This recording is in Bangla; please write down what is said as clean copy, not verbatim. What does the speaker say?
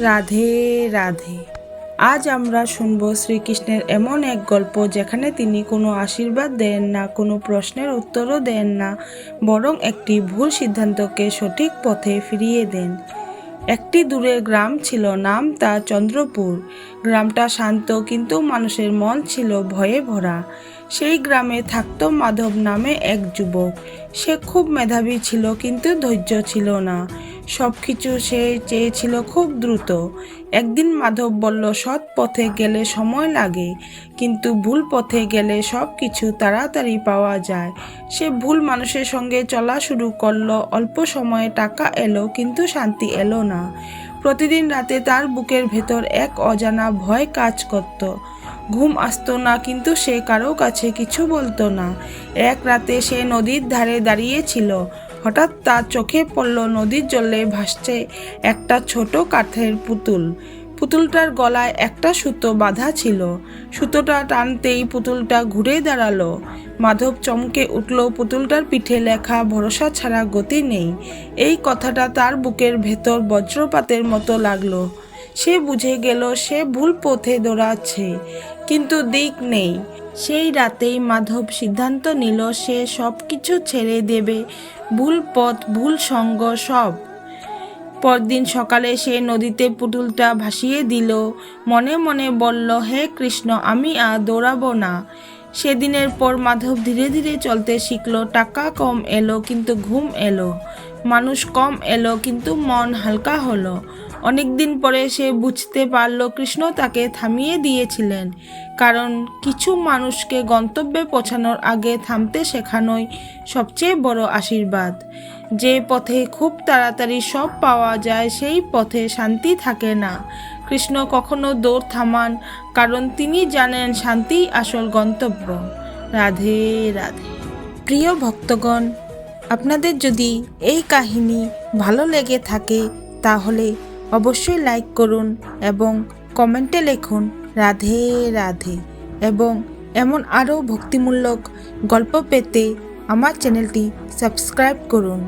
রাধে রাধে। আজ আমরা শুনব শ্রীকৃষ্ণের এমন এক গল্প যেখানে তিনি কোনো আশীর্বাদ দেন না, কোনো প্রশ্নের উত্তরও দেন না, বরং একটি ভুল সিদ্ধান্তকে সঠিক পথে ফিরিয়ে দেন। একটি দূরের গ্রাম ছিল, নাম তার চন্দ্রপুর। গ্রামটা শান্ত, কিন্তু মানুষের মন ছিল ভয়ে ভরা। সেই গ্রামে থাকতো মাধব নামে এক যুবক। সে খুব মেধাবী ছিল, কিন্তু ধৈর্য ছিল না। সব কিছু সে চেয়েছিল খুব দ্রুত। একদিন মাধব বলল, সৎ পথে গেলে সময় লাগে, কিন্তু ভুল পথে গেলে সব কিছু তাড়াতাড়ি পাওয়া যায়। সে ভুল মানুষের সঙ্গে চলা শুরু করলো। অল্প সময়ে টাকা এলো, কিন্তু শান্তি এলো না। প্রতিদিন রাতে তার বুকের ভেতর এক অজানা ভয় কাজ করত। ঘুম আসতো না, কিন্তু সে কারো কাছে কিছু বলতো না। এক রাতে সে নদীর ধারে দাঁড়িয়েছিল। হঠাৎ তার চোখে পড়ল নদীর জলে ভাসছে একটা ছোট কাঠের পুতুল। পুতুলটার গলায় একটা সুতো বাঁধা ছিল। সুতোটা টানতেই পুতুলটা ঘুরে দাঁড়ালো। মাধব চমকে উঠল। পুতুলটার পিঠে লেখা, ভরসা ছাড়া গতি নেই। এই কথাটা তার বুকের ভেতর বজ্রপাতের মতো লাগলো। সে বুঝে গেল সে ভুল পথে দৌড়াচ্ছে, কিন্তু দিক নেই। সেই রাতেই মাধব সিদ্ধান্ত নিল সে সব কিছু ছেড়ে দেবে, ভুল পথ, ভুল সঙ্গ, সব। পরদিন সকালে সে নদীতে পুতুলটা ভাসিয়ে দিল। মনে মনে বলল, হে কৃষ্ণ, আমি আর দৌড়াবো না। সেদিনের পর মাধব ধীরে ধীরে চলতে শিখল। টাকা কম এলো, কিন্তু ঘুম এলো। মানুষ কম এলো, কিন্তু মন হালকা হলো। অনেকদিন পরে সে বুঝতে পারল কৃষ্ণ তাকে থামিয়ে দিয়েছিলেন, কারণ কিছু মানুষকে গন্তব্যে পৌঁছানোর আগে থামতে শেখানোই সবচেয়ে বড় আশীর্বাদ। যে পথে খুব তাড়াতাড়ি সব পাওয়া যায়, সেই পথে শান্তি থাকে না। কৃষ্ণ কখনো দৌড় থামান, কারণ তিনি জানেন শান্তিই আসল গন্তব্য। রাধে রাধে। প্রিয় ভক্তগণ, আপনাদের যদি এই কাহিনী ভালো লেগে থাকে তাহলে অবশ্যই লাইক করুন এবং কমেন্টে লিখুন রাধে রাধে। এবং এমন আরও ভক্তিমূলক গল্প পেতে আমার চ্যানেলটি সাবস্ক্রাইব করুন।